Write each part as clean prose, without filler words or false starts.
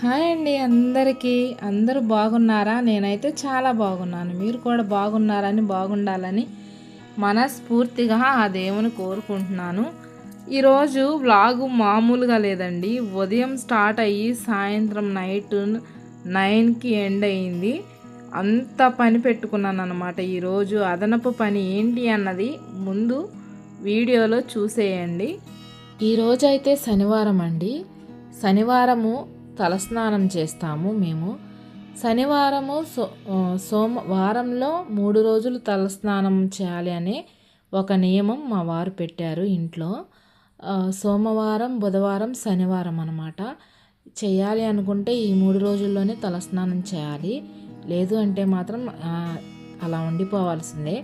Hi అండి అందరికీ. అందరూ బాగున్నారా? నేనైతే చాలా బాగున్నాను. మీరు కూడా బాగుండాలని మనస్ఫూర్తిగా ఆ దేవుని కోరుకుంటున్నాను. ఈరోజు వ్లాగు మామూలుగా లేదండి. ఉదయం స్టార్ట్ అయ్యి సాయంత్రం నైట్ 9కి ఎండ్ అయింది. అంత పని పెట్టుకున్నాను అనమాట. ఈరోజు అదనపు పని ఏంటి అన్నది ముందు వీడియోలో చూసేయండి. ఈరోజైతే శనివారం అండి. శనివారము తలస్నానం చేస్తాము మేము. శనివారము వారంలో 3 రోజులు తలస్నానం చేయాలి అనే ఒక నియమం మా వారు పెట్టారు ఇంట్లో. సోమవారం, బుధవారం, శనివారం అన్నమాట. చేయాలి అనుకుంటే ఈ 3 రోజుల్లోనే తలస్నానం చేయాలి. లేదు అంటే మాత్రం అలా ఉండిపోవాల్సిందే.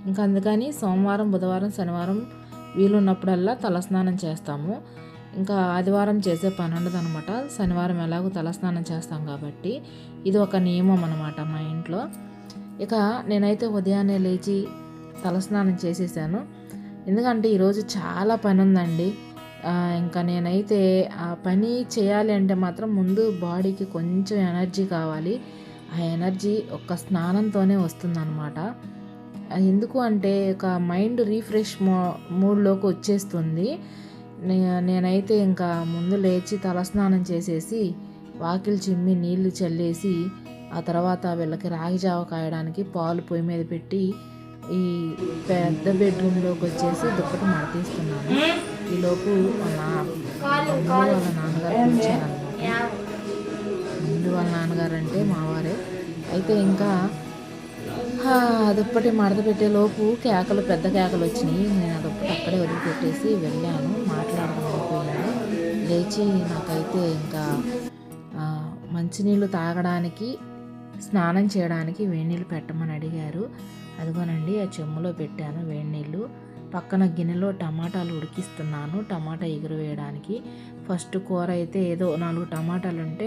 ఇంకా అందుకని సోమవారం, బుధవారం, శనివారం వీలున్నప్పుడల్లా తలస్నానం చేస్తాము. ఇంకా ఆదివారం చేసే పని ఉండదు అనమాట. శనివారం ఎలాగో తలస్నానం చేస్తాం కాబట్టి ఇది ఒక నియమం అనమాట మా ఇంట్లో. ఇక నేనైతే ఉదయాన్నే లేచి తలస్నానం చేసేసాను. ఎందుకంటే ఈరోజు చాలా పని ఉందండి. ఇంకా నేనైతే ఆ పని చేయాలి అంటే మాత్రం ముందు బాడీకి కొంచెం ఎనర్జీ కావాలి. ఆ ఎనర్జీ ఒక్క స్నానంతోనే వస్తుందన్నమాట. ఎందుకు అంటే ఒక మైండ్ రీఫ్రెష్ మూడ్లోకి వచ్చేస్తుంది. నేనైతే ఇంకా ముందు లేచి తలస్నానం చేసేసి వాకిలి చిమ్మి నీళ్లు చల్లేసి ఆ తర్వాత వీళ్ళకి రాగి జావ కాయడానికి పాలు పొయ్యి మీద పెట్టి ఈ పెద్ద బెడ్రూమ్లోకి వచ్చేసి దుప్పటి మడతీస్తున్నాను. ఈలోపు వాళ్ళ నాన్నగారు వచ్చారనమాట. ముందు వాళ్ళ నాన్నగారు అంటే మావారే. అయితే ఇంకా దుప్పటి మడత పెట్టేలోపు పెద్ద కేకలు వచ్చినాయి. నేను ఆ దుప్పటి అక్కడే వదిలిపెట్టేసి వెళ్ళాను. మాట్లాడడం అయిపోయింది. లేచి నాకైతే ఇంకా మంచినీళ్ళు తాగడానికి, స్నానం చేయడానికి వేడినీళ్ళు పెట్టమని అడిగారు. అదిగోనండి ఆ చెమ్ములో పెట్టాను వేడినీళ్ళు. పక్కన గిన్నెలో టమాటాలు ఉడికిస్తున్నాను, టమాటా ఎగురు వేయడానికి. ఫస్ట్ కూర అయితే ఏదో 4 టమాటాలు ఉంటే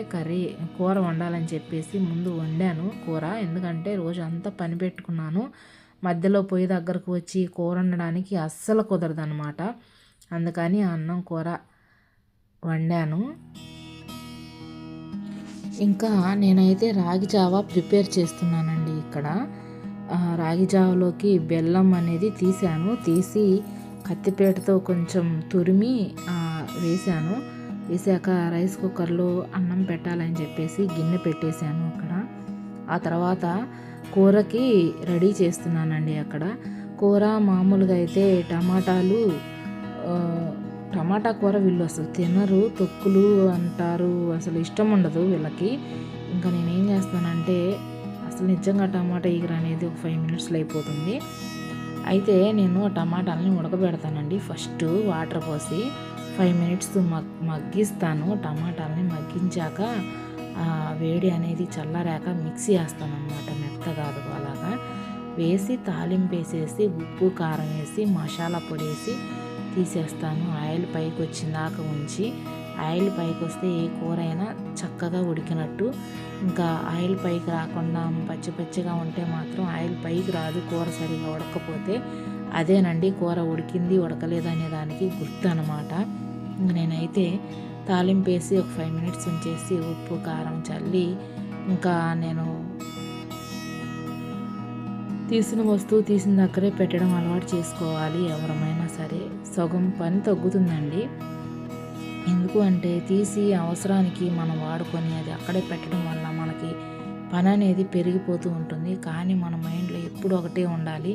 కూర వండాలని చెప్పేసి ముందు వండాను కూర. ఎందుకంటే రోజు అంతా పని పెట్టుకున్నాను. మధ్యలో పొయ్యి దగ్గరకు వచ్చి కూర వండడానికి అస్సలు కుదరదు అనమాట. అందుకని అన్నం కూర వండాను. ఇంకా నేనైతే రాగి జావా ప్రిపేర్ చేస్తున్నానండి ఇక్కడ. రాగి జావలోకి బెల్లం అనేది తీసి కత్తిపేటతో కొంచెం తురిమి వేశాను. వేసాక రైస్ కుక్కర్లో అన్నం పెట్టాలని చెప్పేసి గిన్నె పెట్టేశాను అక్కడ. ఆ తర్వాత కూరకి రెడీ చేస్తున్నానండి అక్కడ. కూర మామూలుగా అయితే టమాటా కూర వీళ్ళు అసలు తినరు, తొక్కులు అంటారు, అసలు ఇష్టం ఉండదు వీళ్ళకి. ఇంకా నేనేం చేస్తానంటే అసలు నిజంగా టమాటా ఎగురు అనేది ఒక 5 మినిట్స్లో అయిపోతుంది. అయితే నేను టమాటాలని ఉడకబెడతానండి. ఫస్ట్ వాటర్ పోసి 5 మినిట్స్ మగ్గిస్తాను. టమాటాలని మగ్గించాక వేడి అనేది చల్లారాక మిక్సీ వేస్తాను అనమాట. మెత్తగా అలాగా వేసి తాలింపు వేసేసి ఉప్పు కారం వేసి మసాలా పొడి వేసి తీసేస్తాను. ఆయిల్ పైకి వచ్చిందాక ఉంచి, ఆయిల్ పైకి వస్తే ఏ కూర అయినా చక్కగా ఉడికినట్టు. ఇంకా ఆయిల్ పైకి రాకుండా పచ్చిగా ఉంటే మాత్రం ఆయిల్ పైకి రాదు. కూర సరిగా ఉడకపోతే అదేనండి కూర ఉడికింది ఉడకలేదు అనే దానికి గుర్తు అనమాట. నేనైతే తాలింపు వేసి ఒక 5 మినిట్స్ ఉంచేసి ఉప్పు కారం చల్లి ఇంకా నేను తీసిన దగ్గరే పెట్టడం అలవాటు చేసుకోవాలి. ఎవరమైనా సరే సగం పని తగ్గుతుందండి. ఎందుకు అంటే తీసి అవసరానికి మనం వాడుకొని అది అక్కడే పెట్టడం వల్ల మనకి పని అనేది పెరిగిపోతూ ఉంటుంది. కానీ మన మైండ్లో ఎప్పుడు ఒకటే ఉండాలి.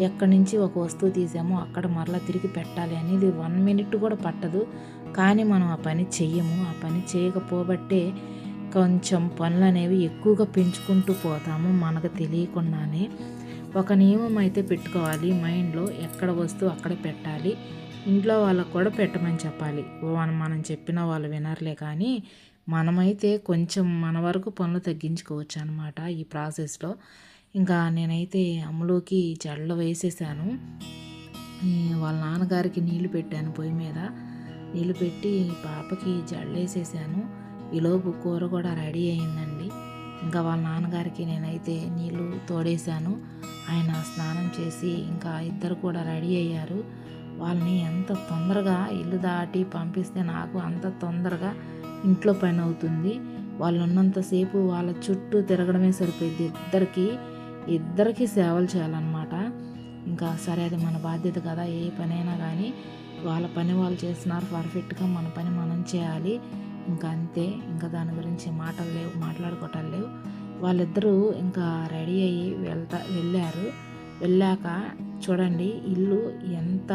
ఎక్కడి నుంచి ఒక వస్తువు తీసామో అక్కడ మరలా తిరిగి పెట్టాలి అనేది 1 మినిట్ కూడా పట్టదు. కానీ మనం ఆ పని చెయ్యము. ఆ పని చేయకపోబట్టే కొంచెం పనులు అనేవి ఎక్కువగా పెంచుకుంటూ పోతాము మనకు తెలియకుండానే. ఒక నియమం అయితే పెట్టుకోవాలి మైండ్లో, ఎక్కడ వస్తువు అక్కడ పెట్టాలి. ఇంట్లో వాళ్ళకు కూడా పెట్టమని చెప్పాలి. మనం చెప్పినా వాళ్ళు వినర్లే, కానీ మనమైతే కొంచెం మన వరకు పనులు తగ్గించుకోవచ్చు అనమాట ఈ ప్రాసెస్లో. ఇంకా నేనైతే అమ్ములోకి జడలు వేసేసాను. వాళ్ళ నాన్నగారికి నీళ్లు పెట్టాను పొయ్యి మీద. నీళ్లు పెట్టి పాపకి జడలు వేసేసాను. ఈలోపు కూర కూడా రెడీ అయిందండి. ఇంకా వాళ్ళ నాన్నగారికి నేనైతే నీళ్లు తోడేశాను. ఆయన స్నానం చేసి ఇంకా ఇద్దరు కూడా రెడీ అయ్యారు. వాళ్ళని ఎంత తొందరగా ఇల్లు దాటి పంపిస్తే నాకు అంత తొందరగా ఇంట్లో పని అవుతుంది. వాళ్ళు ఉన్నంతసేపు వాళ్ళ చుట్టూ తిరగడమే సరిపోయింది. ఇద్దరికి సేవలు చేయాలన్నమాట. ఇంకా సరే, అది మన బాధ్యత కదా. ఏ పనైనా కానీ వాళ్ళ పని వాళ్ళు చేస్తున్నారు పర్ఫెక్ట్గా, మన పని మనం చేయాలి. ఇంకా అంతే. ఇంకా దాని గురించి మాటలు లేవు, మాట్లాడుకోవటాలు లేవు. వాళ్ళిద్దరూ ఇంకా రెడీ అయ్యి వెళ్ళారు. వెళ్ళాక చూడండి ఇల్లు ఎంత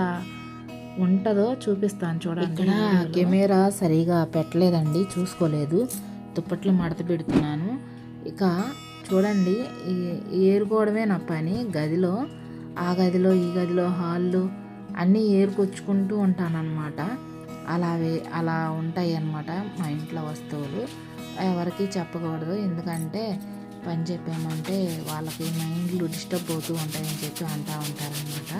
ఉంటుందో చూపిస్తాను చూడండి. ఇక్కడ కెమెరా సరిగా పెట్టలేదండి, చూసుకోలేదు. దుప్పట్లు మడత పెడుతున్నాను. ఇక చూడండి, ఏరుకోవడమే నా పని. గదిలో, ఆ గదిలో, ఈ గదిలో, హాల్లో అన్నీ ఏరుకొచ్చుకుంటూ ఉంటానన్నమాట. అలా ఉంటాయి అన్నమాట మా ఇంట్లో వస్తువులు. ఎవరికి చెప్పకూడదు, ఎందుకంటే పని చెప్పామంటే వాళ్ళకి మైండ్లు డిస్టర్బ్ అవుతూ ఉంటాయని చెప్పి అంటూ ఉంటారనమాట.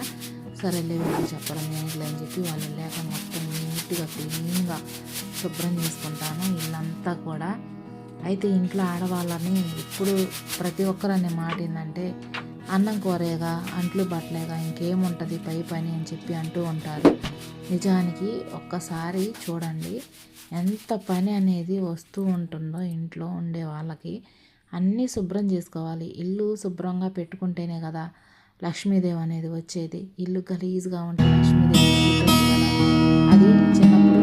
సరేలే వీళ్ళు చెప్పడం ఏంటి అని చెప్పి వాళ్ళు వెళ్ళాక మొత్తం నీట్గా క్లీన్గా శుభ్రం చేసుకుంటాను ఇల్లంతా కూడా. అయితే ఇంట్లో ఆడవాళ్ళని ఇప్పుడు ప్రతి ఒక్కరు అనే మాట ఏంటంటే, అన్నం కూరేగా, అంట్లు బట్టలేగా, ఇంకేముంటుంది పై పని అని చెప్పి అంటూ ఉంటారు. నిజానికి ఒక్కసారి చూడండి ఎంత పని అనేది వస్తూ ఉంటుందో ఇంట్లో ఉండే వాళ్ళకి. అన్నీ శుభ్రం చేసుకోవాలి. ఇల్లు శుభ్రంగా పెట్టుకుంటేనే కదా లక్ష్మీదేవి అనేది వచ్చేది. ఇల్లు గలీజ్గా ఉంటే లక్ష్మీదేవి అది చిన్నప్పుడు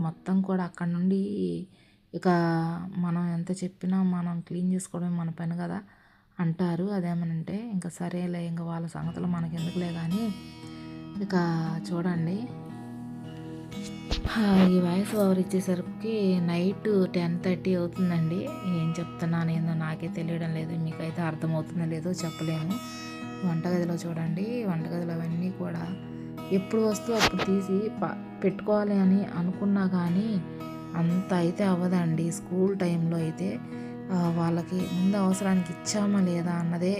మొత్తం కూడా అక్కడ నుండి ఇక మనం ఎంత చెప్పినా మనం క్లీన్ చేసుకోవడం మన పని కదా అంటారు. అదేమనంటే ఇంకా సరేలే, ఇంకా వాళ్ళ సంగతులు మనకి ఎందుకులే కానీ ఇక చూడండి, ఈ వాయిస్ ఓవర్ ఇచ్చేసరికి నైట్ 10:30 అవుతుందండి. ఏం చెప్తున్నాను ఏందో నాకే తెలియడం లేదు, మీకైతే అర్థమవుతుందో లేదో చెప్పలేము. వంటగదిలో చూడండి, వంటగదిలో అవన్నీ కూడా ఎప్పుడు వస్తూ అప్పుడు తీసి పెట్టుకోవాలి అని అనుకున్నా కానీ అంత అయితే అవ్వదండి. స్కూల్ టైంలో అయితే వాళ్ళకి ముందు అవసరానికి ఇచ్చామా లేదా అన్నదే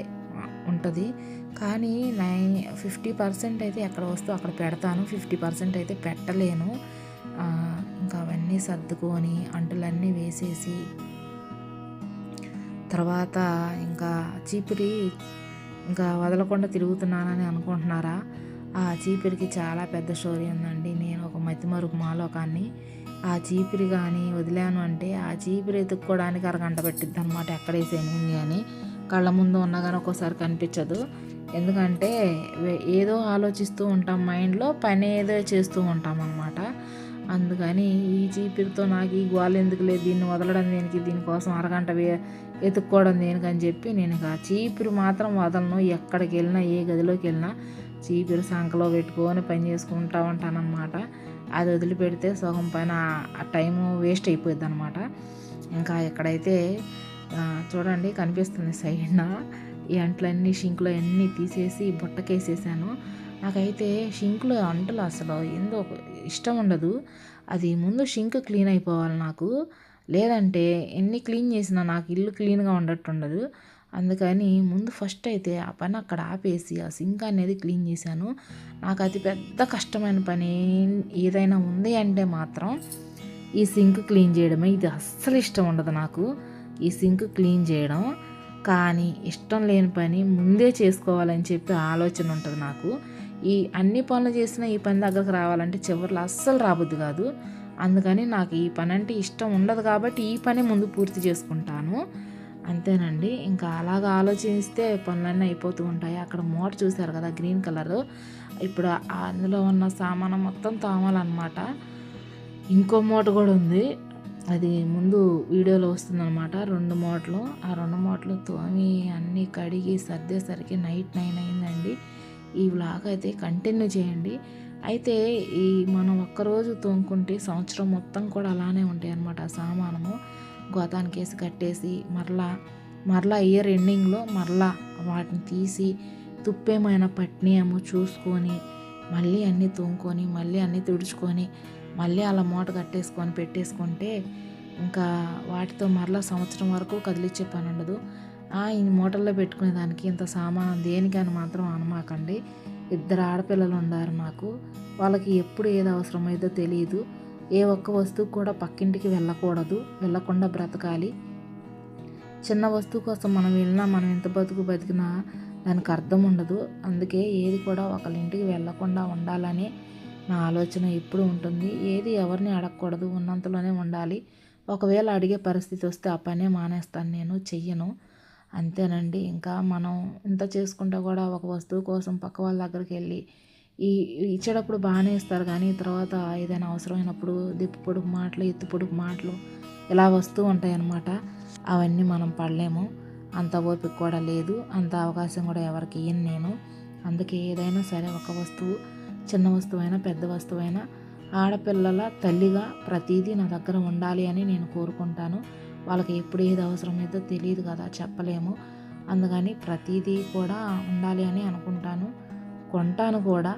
ఉంటుంది. కానీ 50% అయితే ఎక్కడ వస్తూ అక్కడ పెడతాను, 50% అయితే పెట్టలేను. ఇంకా అవన్నీ సర్దుకొని అంటులన్నీ వేసేసి తర్వాత ఇంకా చీపురి ఇంకా వదలకుండా తిరుగుతున్నానని అనుకుంటున్నారా? ఆ చీపిరికి చాలా పెద్ద స్టోరీ ఉందండి. నేను ఒక మతిమరుపు మాలోకాన్ని. ఆ చీపిరి కానీ వదిలాను అంటే ఆ చీపిరి ఎత్తుక్కోవడానికి అరగంట పెట్టిద్ది అనమాట, ఎక్కడేసేనింది అని. కళ్ళ ముందు ఉన్నా కానీ ఒక్కోసారి కనిపించదు. ఎందుకంటే ఏదో ఆలోచిస్తూ ఉంటాం, మైండ్లో పని ఏదో చేస్తూ ఉంటాం అన్నమాట. అందుకని ఈ చీపిరితో నాకు ఈ గోల ఎందుకు లేదు, దీన్ని వదలడం దేనికి, దీనికోసం అరగంట ఎత్తుక్కోవడం దేనికి అని చెప్పి నేను ఆ చీపిరి మాత్రం వదలను. ఎక్కడికి వెళ్ళినా, ఏ గదిలోకి వెళ్ళినా చీపిరి సంకలో పెట్టుకొని పని చేసుకుంటూ ఉంటానన్నమాట. అది వదిలిపెడితే సగం పైన ఆ టైము వేస్ట్ అయిపోద్ది అనమాట. ఇంకా ఎక్కడైతే చూడండి కనిపిస్తుంది సైడ్న ఈ అంట్లన్నీ షింక్లో అన్నీ తీసేసి బుట్టకేసేసాను. నాకైతే షింక్లో అంటలు అసలు ఏందో ఇష్టం ఉండదు. అది ముందు షింక్ క్లీన్ అయిపోవాలి నాకు, లేదంటే ఎన్ని క్లీన్ చేసినా నాకు ఇల్లు క్లీన్గా ఉండట్టు ఉండదు. అందుకని ముందు ఫస్ట్ అయితే ఆ పని అక్కడ ఆపేసి ఆ సింక్ అనేది క్లీన్ చేశాను. నాకు అతి పెద్ద కష్టమైన పని ఏదైనా ఉంది అంటే మాత్రం ఈ సింక్ క్లీన్ చేయడమే. ఇది అస్సలు ఇష్టం ఉండదు నాకు, ఈ సింక్ క్లీన్ చేయడం. కానీ ఇష్టం లేని పని ముందే చేసుకోవాలని చెప్పి ఆలోచన ఉంటుంది నాకు. ఈ అన్ని పనులు చేసినా ఈ పని దగ్గరకు రావాలంటే చివరిలో అస్సలు రాబుద్ది కాదు. అందుకని నాకు ఈ పని అంటే ఇష్టం ఉండదు కాబట్టి ఈ పని ముందు పూర్తి చేసుకుంటాను. అంతేనండి. ఇంకా అలాగ ఆలోచిస్తే పనులన్నీ అయిపోతూ ఉంటాయి. అక్కడ మోటర్ చూశారు కదా గ్రీన్ కలర్, ఇప్పుడు అందులో ఉన్న సామాను మొత్తం తోమాలన్నమాట. ఇంకో మూట కూడా ఉంది, అది ముందు వీడియోలో వస్తుందన్నమాట. 2 మూటలు, ఆ 2 మూటలు తోమి అన్నీ కడిగి సర్దేసరికి నైట్ 9 అయిందండి. ఈ వ్లాగ్ అయితే కంటిన్యూ చేయండి. అయితే ఈ మనం ఒక్కరోజు తోముకుంటే సంవత్సరం మొత్తం కూడా అలానే ఉంటాయి అన్నమాట. సామానము గోతానికి వేసి కట్టేసి మరలా ఇయర్ ఎండింగ్లో మరలా వాటిని తీసి తుప్పేమైనా పట్టినాయేమో చూసుకొని మళ్ళీ అన్నీ తోముకొని మళ్ళీ అన్నీ తుడుచుకొని మళ్ళీ అలా మూట కట్టేసుకొని పెట్టేసుకుంటే ఇంకా వాటితో మరలా సంవత్సరం వరకు కదిలిచ్చే పని ఉండదు. ఈ మూటల్లో పెట్టుకునే దానికి ఇంత సామానం దేనికని మాత్రం అనమాకండి. 2 ఆడపిల్లలు ఉన్నారు నాకు. వాళ్ళకి ఎప్పుడు ఏది అవసరమైందో తెలియదు. ఏ ఒక్క వస్తువు కూడా పక్కింటికి వెళ్ళకుండా బ్రతకాలి. చిన్న వస్తువు కోసం మనం ఎంత బతికినా దానికి అర్థం ఉండదు. అందుకే ఏది కూడా ఒకళ్ళ ఇంటికి వెళ్ళకుండా ఉండాలని నా ఆలోచన ఎప్పుడు ఉంటుంది. ఏది ఎవరిని అడగకూడదు, ఉన్నంతలోనే ఉండాలి. ఒకవేళ అడిగే పరిస్థితి వస్తే ఆ పనే మానేస్తాను, నేను చెయ్యను. అంతేనండి. ఇంకా మనం ఇంత చేసుకుంటే కూడా ఒక వస్తువు కోసం పక్క వాళ్ళ దగ్గరికి వెళ్ళి ఇచ్చేటప్పుడు బాగానే ఇస్తారు, కానీ తర్వాత ఏదైనా అవసరమైనప్పుడు దిప్పు పొడుగు మాటలు, ఎత్తు పొడుగు మాటలు ఇలా వస్తూ ఉంటాయి అన్నమాట. అవన్నీ మనం పడలేము. అంత ఓపిక కూడా లేదు, అంత అవకాశం కూడా ఎవరికి ఇయ్యను నేను. అందుకే ఏదైనా సరే ఒక వస్తువు, చిన్న వస్తువైనా పెద్ద వస్తువైనా ఆడపిల్లల తల్లిగా ప్రతిదీ నా దగ్గర ఉండాలి అని నేను కోరుకుంటాను. వాళ్ళకి ఎప్పుడు ఏది అవసరమైతే తెలియదు కదా, చెప్పలేము. అందుకని ప్రతిదీ కూడా ఉండాలి అని అనుకుంటాను, కొంటాను కూడా.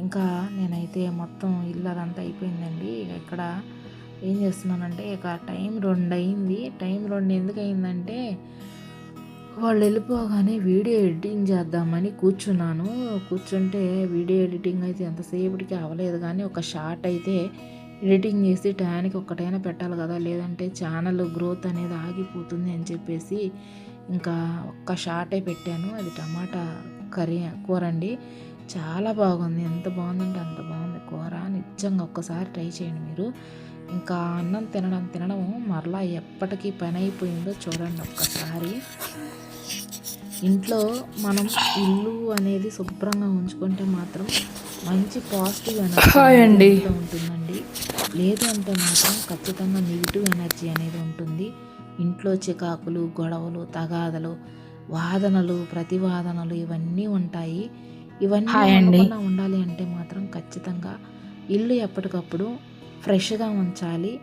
ఇంకా నేనైతే మొత్తం ఇల్లు అదంతా అయిపోయిందండి. ఇక్కడ ఏం చేస్తున్నానంటే ఇక టైం 2 అయింది. టైం 2 ఎందుకు అయిందంటే వాళ్ళు వెళ్ళిపోగానే వీడియో ఎడిటింగ్ చేద్దామని కూర్చుంటే వీడియో ఎడిటింగ్ అయితే ఎంతసేపటికి అవ్వలేదు, కానీ ఒక షార్ట్ అయితే ఎడిటింగ్ చేసి టయానికి ఒక్కటైనా పెట్టాలి కదా, లేదంటే ఛానల్ గ్రోత్ అనేది ఆగిపోతుంది అని చెప్పేసి ఇంకా ఒక్క షార్టే పెట్టాను. అది టమాటా కూర అండి. చాలా బాగుంది, ఎంత బాగుందంటే అంత బాగుంది కూర. నిజంగా ఒక్కసారి ట్రై చేయండి మీరు. ఇంకా అన్నం తినడం మరలా ఎప్పటికీ పని అయిపోయిందో చూడండి ఒక్కసారి. ఇంట్లో మనం ఇల్లు అనేది శుభ్రంగా ఉంచుకుంటే మాత్రం మంచి పాజిటివ్ ఎనర్జీ ఉంటుందండి. లేదు అంటే మాత్రం ఖచ్చితంగా నెగిటివ్ ఎనర్జీ అనేది ఉంటుంది. ఇంట్లో చికాకులు, గొడవలు, తగాదలు, వాదనలు, ప్రతివాదనలు ఇవన్నీ ఉంటాయి. ఇవన్నీ ఉండకుండా ఉండాలి అంటే మాత్రం ఖచ్చితంగా ఇల్లు ఎప్పటికప్పుడు ఫ్రెష్గా ఉంచాలి.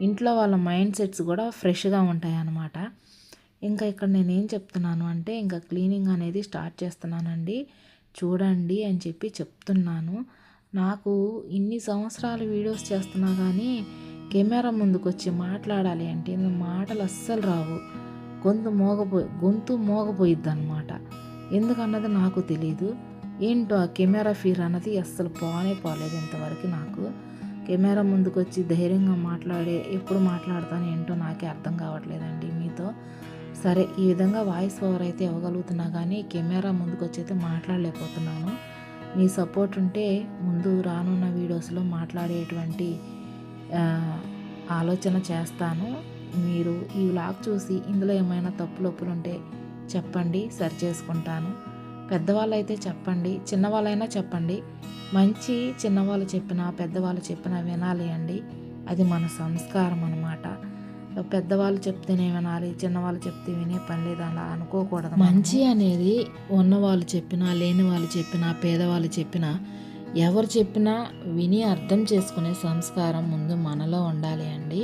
ఇంట్లో వాళ్ళ మైండ్ సెట్స్ కూడా ఫ్రెష్గా ఉంటాయి అన్నమాట. ఇంకా ఇక్కడ నేనేం చెప్తున్నాను అంటే ఇంకా క్లీనింగ్ అనేది స్టార్ట్ చేస్తున్నానండి, చూడండి అని చెప్పి చెప్తున్నాను. నాకు ఇన్ని సంవత్సరాలు వీడియోస్ చేస్తున్నా కానీ కెమెరా ముందుకు వచ్చి మాట్లాడాలి అంటే మాటలు అస్సలు రావు. గొంతు మోగపోయిద్ది అనమాట. ఎందుకన్నది నాకు తెలీదు. ఏంటో ఆ కెమెరా ఫీర్ అన్నది అస్సలు పోలేదు ఇంతవరకు. నాకు కెమెరా ముందుకు వచ్చి ధైర్యంగా ఎప్పుడు మాట్లాడతాను ఏంటో నాకే అర్థం కావట్లేదండి మీతో. సరే, ఈ విధంగా వాయిస్ ఓవర్ అయితే ఇవ్వగలుగుతున్నా కానీ కెమెరా ముందుకు వచ్చి అయితే మాట్లాడలేకపోతున్నాను. మీ సపోర్ట్ ఉంటే ముందు రానున్న వీడియోస్లో మాట్లాడేటువంటి ఆలోచన చేస్తాను. మీరు ఈ వ్లాగ్ చూసి ఇందులో ఏమైనా తప్పులు ఉంటే చెప్పండి, సరి చేసుకుంటాను. పెద్దవాళ్ళు అయితే చెప్పండి, చిన్నవాళ్ళైనా చెప్పండి. మంచి చిన్నవాళ్ళు చెప్పినా పెద్దవాళ్ళు చెప్పినా వినాలి అండి, అది మన సంస్కారం అన్నమాట. పెద్దవాళ్ళు చెప్తేనే వినాలి, చిన్నవాళ్ళు చెప్తే వినే పని లేదు అలా అనుకోకూడదు. మంచి అనేది ఉన్నవాళ్ళు చెప్పినా, లేని వాళ్ళు చెప్పినా, పేదవాళ్ళు చెప్పినా, ఎవరు చెప్పినా విని అర్థం చేసుకునే సంస్కారం ముందు మనలో ఉండాలి అండి.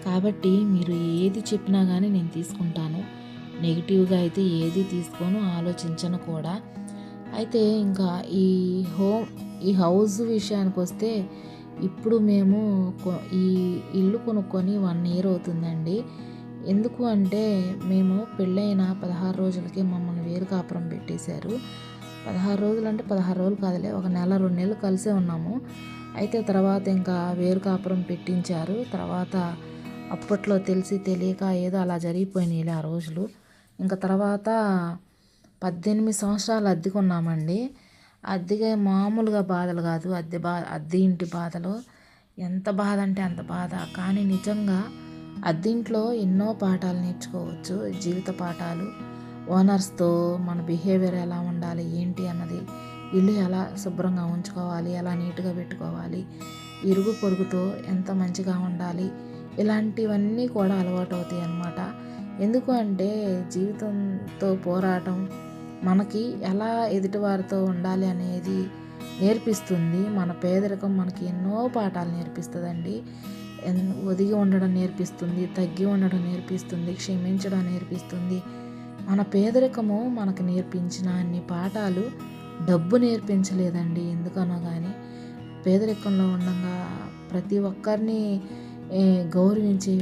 కాబట్టి మీరు ఏది చెప్పినా కానీ నేను తీసుకుంటాను. నెగిటివ్గా అయితే ఏది తీసుకోను, ఆలోచించను కూడా. అయితే ఇంకా ఈ హౌస్ విషయానికి వస్తే ఇప్పుడు మేము ఈ ఇల్లు కొనుక్కొని 1 year అవుతుందండి. ఎందుకు అంటే మేము పెళ్ళైన 16 రోజులకి మమ్మల్ని వేరు కాపురం పెట్టేశారు. 16 రోజులు అంటే 16 రోజులు కాదులే, ఒక నెల 2 నెలలు కలిసే ఉన్నాము. అయితే తర్వాత ఇంకా వేరు కాపురం పెట్టించారు. తర్వాత అప్పట్లో తెలిసి తెలియక ఏదో అలా జరిగిపోయినాయిలే ఆ రోజులు. ఇంకా తర్వాత 18 సంవత్సరాలు అద్దెకున్నామండి. అద్దెకే మామూలుగా బాధలు కాదు, అద్దె ఇంటి బాధలు ఎంత బాధ అంటే అంత బాధ. కానీ నిజంగా అద్దెంట్లో ఎన్నో పాఠాలు నేర్చుకోవచ్చు, జీవిత పాఠాలు. ఓనర్స్తో మన బిహేవియర్ ఎలా ఉండాలి ఏంటి అన్నది, ఇల్లు ఎలా శుభ్రంగా ఉంచుకోవాలి, ఎలా నీట్గా పెట్టుకోవాలి, ఇరుగు పొరుగుతో ఎంత మంచిగా ఉండాలి, ఇలాంటివన్నీ కూడా అలవాటు అవుతాయి అన్నమాట. ఎందుకు అంటే జీవితంతో పోరాటం మనకి ఎలా ఎదుటివారితో ఉండాలి అనేది నేర్పిస్తుంది. మన పేదరికం మనకి ఎన్నో పాఠాలు నేర్పిస్తుందండి. ఒదిగి ఉండడం నేర్పిస్తుంది, తగ్గి ఉండడం నేర్పిస్తుంది, క్షమించడం నేర్పిస్తుంది. మన పేదరికము మనకు నేర్పించిన అన్ని పాఠాలు డబ్బు నేర్పించలేదండి. ఎందుకనో కానీ పేదరికంలో ఉండగా ప్రతి ఒక్కరిని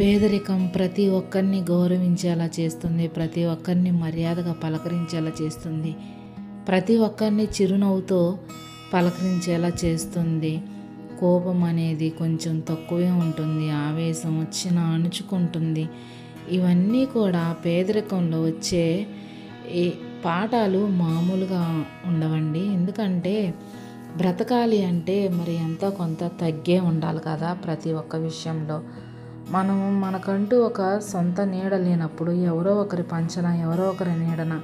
పేదరికం ప్రతి ఒక్కరిని గౌరవించేలా చేస్తుంది, ప్రతి ఒక్కరిని మర్యాదగా పలకరించేలా చేస్తుంది, ప్రతి ఒక్కరిని చిరునవ్వుతో పలకరించేలా చేస్తుంది. కోపం అనేది కొంచెం తక్కువే ఉంటుంది, ఆవేశం వచ్చినా అణుచుకుంటుంది. ఇవన్నీ కూడా పేదరికంలో వచ్చే ఈ పాఠాలు మామూలుగా ఉండవండి. ఎందుకంటే బ్రతకాలి అంటే మరి ఎంతో కొంత తగ్గే ఉండాలి కదా. ప్రతి ఒక్క విషయంలో మనకంటూ ఒక సొంత నీడ లేనప్పుడు, ఎవరో ఒకరి పంచన, ఎవరో ఒకరి నీడన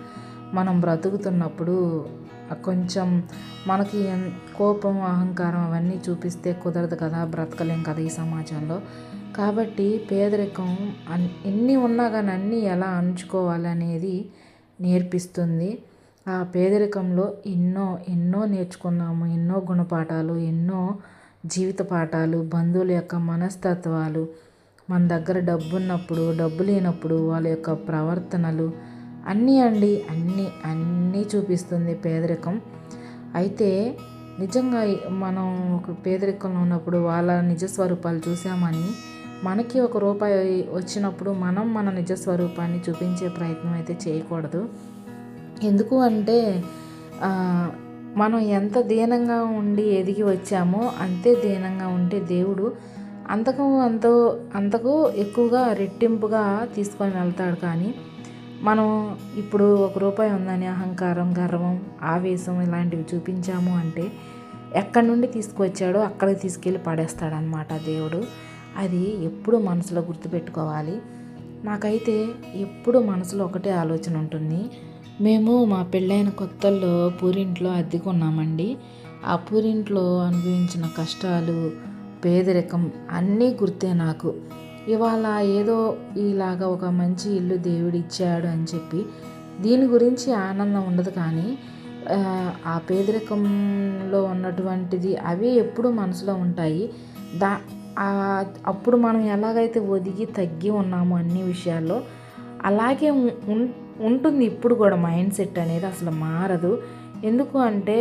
మనం బ్రతుకుతున్నప్పుడు కొంచెం మనకి కోపం, అహంకారం అవన్నీ చూపిస్తే కుదరదు కదా, బ్రతకలేం కదా ఈ సమాజంలో. కాబట్టి పేదరికం ఎన్ని ఉన్నా కానీ అన్నీ ఎలా అణుచుకోవాలి అనేది నేర్పిస్తుంది. ఆ పేదరికంలో ఎన్నో నేర్చుకున్నాము, ఎన్నో గుణపాఠాలు, ఎన్నో జీవిత పాఠాలు, బంధువుల యొక్క మనస్తత్వాలు, మన దగ్గర డబ్బు ఉన్నప్పుడు, డబ్బు లేనప్పుడు వాళ్ళ యొక్క ప్రవర్తనలు అన్నీ అన్నీ చూపిస్తుంది పేదరికం. అయితే నిజంగా మనం ఒక పేదరికంలో ఉన్నప్పుడు వాళ్ళ నిజస్వరూపాలు చూసామని మనకి ఒక రూపాయి వచ్చినప్పుడు మనం మన నిజస్వరూపాన్ని చూపించే ప్రయత్నం అయితే చేయకూడదు. ఎందుకు అంటే మనం ఎంత దీనంగా ఉండి ఎదిగి వచ్చామో అంతే దీనంగా ఉంటే దేవుడు అంతకు ఎక్కువగా రెట్టింపుగా తీసుకొని వెళ్తాడు. కానీ మనం ఇప్పుడు ఒక రూపాయి ఉందని అహంకారం, గర్వం, ఆవేశం ఇలాంటివి చూపించాము అంటే ఎక్కడి నుండి తీసుకొచ్చాడో అక్కడికి తీసుకెళ్ళి పడేస్తాడనమాట దేవుడు. అది ఎప్పుడు మనసులో గుర్తుపెట్టుకోవాలి. నాకైతే ఎప్పుడు మనసులో ఒకటే ఆలోచన ఉంటుంది. మేము మా పెళ్ళైన కొత్తల్లో పూరింట్లో అద్దెకున్నామండి. ఆ పూరింట్లో అనుభవించిన కష్టాలు, పేదరికం అన్నీ గుర్తే నాకు. ఇవాళ ఏదో ఇలాగా ఒక మంచి ఇల్లు దేవుడు ఇచ్చాడు అని చెప్పి దీని గురించి ఆనందం ఉండదు. కానీ ఆ పేదరికంలో ఉన్నటువంటిది అవి ఎప్పుడు మనసులో ఉంటాయి. అప్పుడు మనం ఎలాగైతే ఒదిగి తగ్గి ఉన్నామో అన్ని విషయాల్లో అలాగే ఉంటుంది ఇప్పుడు కూడా. మైండ్ సెట్ అనేది అసలు మారదు. ఎందుకు అంటే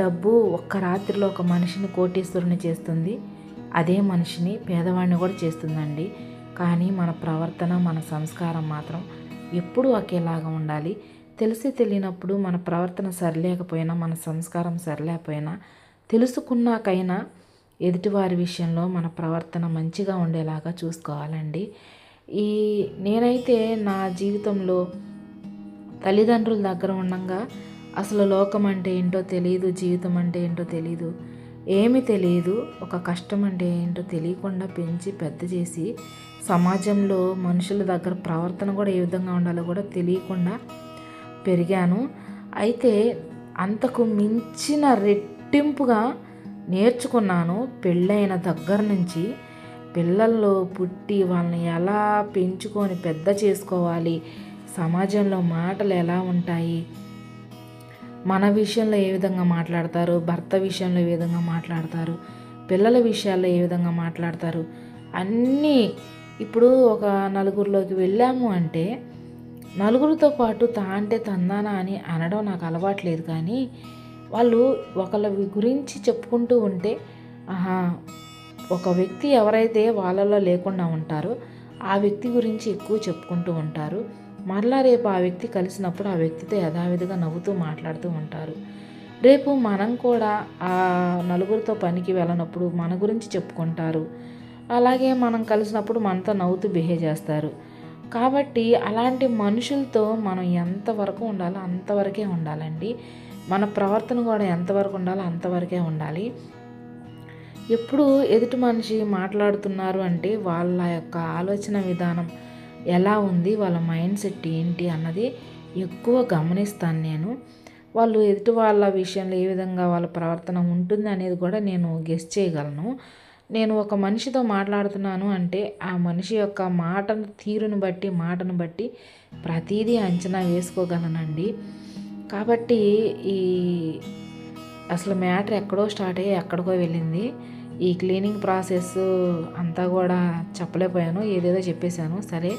డబ్బు ఒక్క రాత్రిలో ఒక మనిషిని కోటీశ్వరుని చేస్తుంది, అదే మనిషిని పేదవాడిని కూడా చేస్తుందండి. కానీ మన ప్రవర్తన, మన సంస్కారం మాత్రం ఎప్పుడూ ఒకేలాగా ఉండాలి. తెలిసి తెలియనప్పుడు మన ప్రవర్తన సరిలేకపోయినా, మన సంస్కారం సరిలేకపోయినా తెలుసుకున్నాకైనా ఎదుటివారి విషయంలో మన ప్రవర్తన మంచిగా ఉండేలాగా చూసుకోవాలండి. నేనైతే నా జీవితంలో తల్లిదండ్రుల దగ్గర ఉండగా అసలు లోకం అంటే ఏంటో తెలియదు, జీవితం అంటే ఏంటో తెలియదు, ఏమీ తెలియదు. ఒక కష్టం అంటే ఏంటో తెలియకుండా పెంచి పెద్ద చేసి సమాజంలో మనుషుల దగ్గర ప్రవర్తన కూడా ఏ విధంగా ఉండాలో కూడా తెలియకుండా పెరిగాను. అయితే అంతకు మించిన రెట్టింపుగా నేర్చుకున్నాను పెళ్ళైన దగ్గర నుంచి. పిల్లల్లో పుట్టి వాళ్ళని ఎలా పెంచుకొని పెద్ద చేసుకోవాలి, సమాజంలో మాటలు ఎలా ఉంటాయి, మన విషయంలో ఏ విధంగా మాట్లాడతారు, భర్త విషయంలో ఏ విధంగా మాట్లాడతారు, పిల్లల విషయాల్లో ఏ విధంగా మాట్లాడతారు అన్నీ. ఇప్పుడు ఒక నలుగురిలోకి వెళ్ళాము అంటే నలుగురితో పాటు అంటే తందానా అని అనడం నాకు అలవాట్లేదు. కానీ వాళ్ళు ఒకళ్ళ గురించి చెప్పుకుంటూ ఉంటే ఒక వ్యక్తి ఎవరైతే వాళ్ళలో లేకుండా ఉంటారో ఆ వ్యక్తి గురించి ఎక్కువ చెప్పుకుంటూ ఉంటారు. మరలా రేపు ఆ వ్యక్తి కలిసినప్పుడు ఆ వ్యక్తితో యథావిధిగా నవ్వుతూ మాట్లాడుతూ ఉంటారు. రేపు మనం కూడా ఆ నలుగురితో పనికి వెళ్ళినప్పుడు మన గురించి చెప్పుకుంటారు. అలాగే మనం కలిసినప్పుడు మనతో నవ్వుతూ బిహేవ్ చేస్తారు. కాబట్టి అలాంటి మనుషులతో మనం ఎంతవరకు ఉండాలో అంతవరకే ఉండాలండి. మన ప్రవర్తన కూడా ఎంతవరకు ఉండాలో అంతవరకే ఉండాలి. ఎప్పుడు ఎదుటి మనిషి మాట్లాడుతున్నారు అంటే వాళ్ళ యొక్క ఆలోచన విధానం ఎలా ఉంది, వాళ్ళ మైండ్ సెట్ ఏంటి అన్నది ఎక్కువ గమనిస్తాను నేను. వాళ్ళు ఎదుటి వాళ్ళ విషయంలో ఏ విధంగా వాళ్ళ ప్రవర్తన ఉంటుంది అనేది కూడా నేను గెస్ చేయగలను. నేను ఒక మనిషితో మాట్లాడుతున్నాను అంటే ఆ మనిషి యొక్క మాటను బట్టి ప్రతీదీ అంచనా వేసుకోగలనండి. కాబట్టి ఈ అసలు మ్యాటర్ ఎక్కడో స్టార్ట్ అయ్యి ఎక్కడికో వెళ్ళింది. ఈ క్లీనింగ్ ప్రాసెస్ అంతా కూడా చెప్పలేకపోయాను, ఏదేదో చెప్పేశాను. సరే,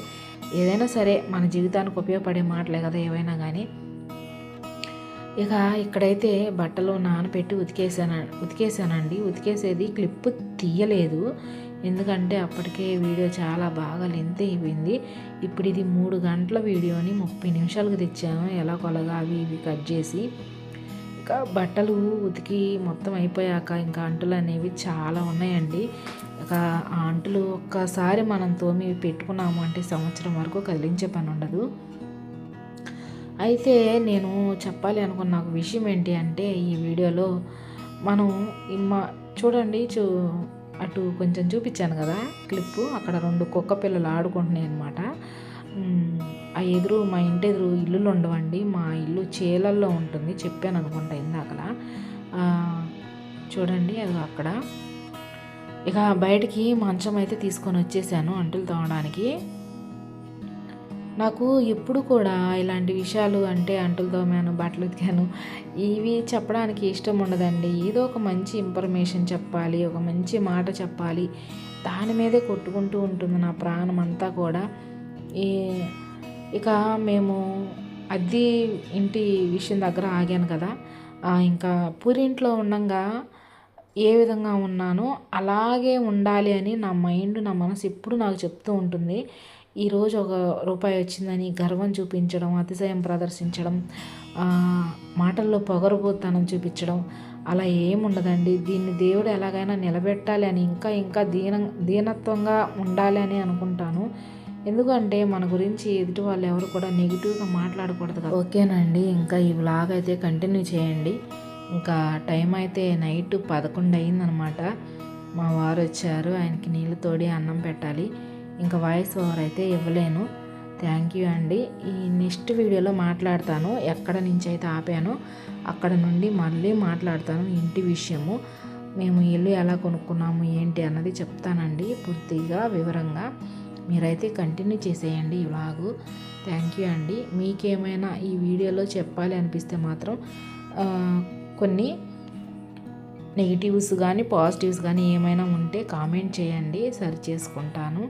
ఏదైనా సరే మన జీవితానికి ఉపయోగపడే మాటలే కదా ఏవైనా కానీ. ఇక ఇక్కడైతే బట్టలు నానబెట్టి ఉతికేసానండి. ఉతికేసేది క్లిప్ తీయలేదు, ఎందుకంటే అప్పటికే వీడియో చాలా బాగా లెంత్ అయిపోయింది. ఇప్పుడు ఇది 3 గంటల వీడియోని 30 నిమిషాలకు తెచ్చాను, ఎలా కొలగా అవి ఇవి కట్ చేసి. ఇంకా బట్టలు ఉతికి మొత్తం అయిపోయాక ఇంకా అంటులు అనేవి చాలా ఉన్నాయండి. ఇక ఆ అంటులు ఒక్కసారి మనం తోమి పెట్టుకున్నాము అంటే సంవత్సరం వరకు కదిలించే పని ఉండదు. అయితే నేను చెప్పాలి అనుకున్న ఒక విషయం ఏంటి అంటే, ఈ వీడియోలో మనం చూడండి అటు కొంచెం చూపించాను కదా క్లిప్పు, అక్కడ 2 కుక్క పిల్లలు ఆడుకుంటున్నాయి అనమాట. మా ఇంటి ఎదురు ఇల్లులు ఉండవండి, మా ఇల్లు చేలల్లో ఉంటుంది, చెప్పాను అనుకుంటా ఇందాకలా. చూడండి అది అక్కడ. ఇక బయటికి మంచం అయితే తీసుకొని వచ్చేసాను అంటులు తోమడానికి. నాకు ఎప్పుడు కూడా ఇలాంటి విషయాలు అంటే అంటులు తోమాను, బట్టలు ఉతికాను, ఇవి చెప్పడానికి ఇష్టం ఉండదండి. ఏదో ఒక మంచి ఇన్ఫర్మేషన్ చెప్పాలి, ఒక మంచి మాట చెప్పాలి, దాని మీదే కొట్టుకుంటూ ఉంటుంది నా ప్రాణం అంతా కూడా. ఇక మేము అద్దె ఇంటి విషయం దగ్గర ఆగాను కదా. ఇంకా పూరింట్లో ఉండంగా ఏ విధంగా ఉన్నానో అలాగే ఉండాలి అని నా మైండ్, నా మనసు ఎప్పుడు నాకు చెప్తూ ఉంటుంది. ఈరోజు ₹1 వచ్చిందని గర్వం చూపించడం, అతిశయం ప్రదర్శించడం, మాటల్లో పొగరుబోతనం చూపించడం అలా ఏముండదండి. దీన్ని దేవుడు ఎలాగైనా నిలబెట్టాలి అని ఇంకా దీనత్వంగా ఉండాలి అని అనుకుంటాను. ఎందుకంటే మన గురించి ఎదుటి వాళ్ళు ఎవరు కూడా నెగిటివ్గా మాట్లాడకూడదు కదా. ఓకేనండి, ఇంకా ఈ వ్లాగ్ అయితే కంటిన్యూ చేయండి. ఇంకా టైం అయితే నైట్ 11 అయిందనమాట. మా వారు వచ్చారు, ఆయనకి నీళ్ళు తోడి అన్నం పెట్టాలి. ఇంకా వాయిస్ ఓవర్ అయితే ఇవ్వలేను. థ్యాంక్ యూ అండి. ఈ నెక్స్ట్ వీడియోలో మాట్లాడతాను, ఎక్కడ నుంచి అయితే ఆపానో అక్కడ నుండి మళ్ళీ మాట్లాడతాను ఇంటి విషయము. మేము ఇల్లు ఎలా కొనుక్కున్నాము ఏంటి అన్నది చెప్తానండి పూర్తిగా వివరంగా. మీరైతే కంటిన్యూ చేసేయండి ఈ వ్లాగు. థ్యాంక్ యూ అండి. మీకేమైనా ఈ వీడియోలో చెప్పాలి అనిపిస్తే మాత్రం కొన్ని నెగిటివ్స్ కానీ పాజిటివ్స్ కానీ ఏమైనా ఉంటే కామెంట్ చేయండి, సరి చేసుకుంటాను.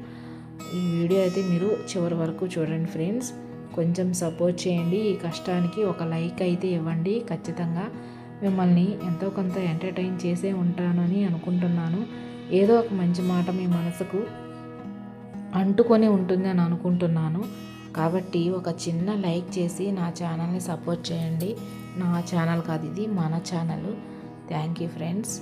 ఈ వీడియో అయితే మీరు చివరి వరకు చూడండి ఫ్రెండ్స్. కొంచెం సపోర్ట్ చేయండి, ఈ కష్టానికి ఒక లైక్ అయితే ఇవ్వండి. ఖచ్చితంగా మిమ్మల్ని ఎంతో కొంత ఎంటర్టైన్ చేసే ఉంటానని అనుకుంటున్నాను. ఏదో ఒక మంచి మాట మీ మనసుకు అంటుకొని ఉంటుంది అని అనుకుంటున్నాను. కాబట్టి ఒక చిన్న లైక్ చేసి నా ఛానల్ని సపోర్ట్ చేయండి. నా ఛానల్ కాదు, ఇది మన channel. Thank you friends.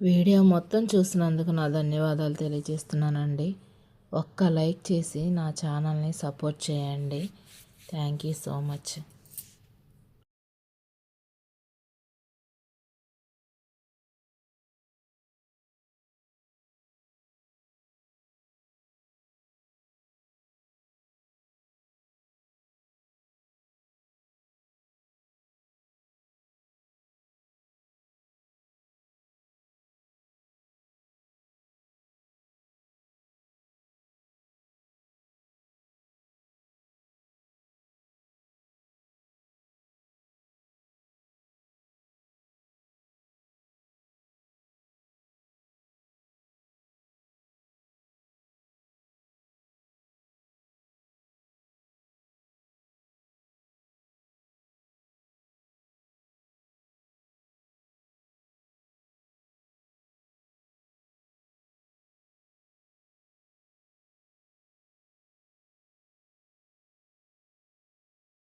Video మొత్తం చూసినందుకు నా ధన్యవాదాలు తెలియజేస్తున్నానండి. ఒక్క లైక్ చేసి నా ఛానల్ని సపోర్ట్ చేయండి. Thank you so much.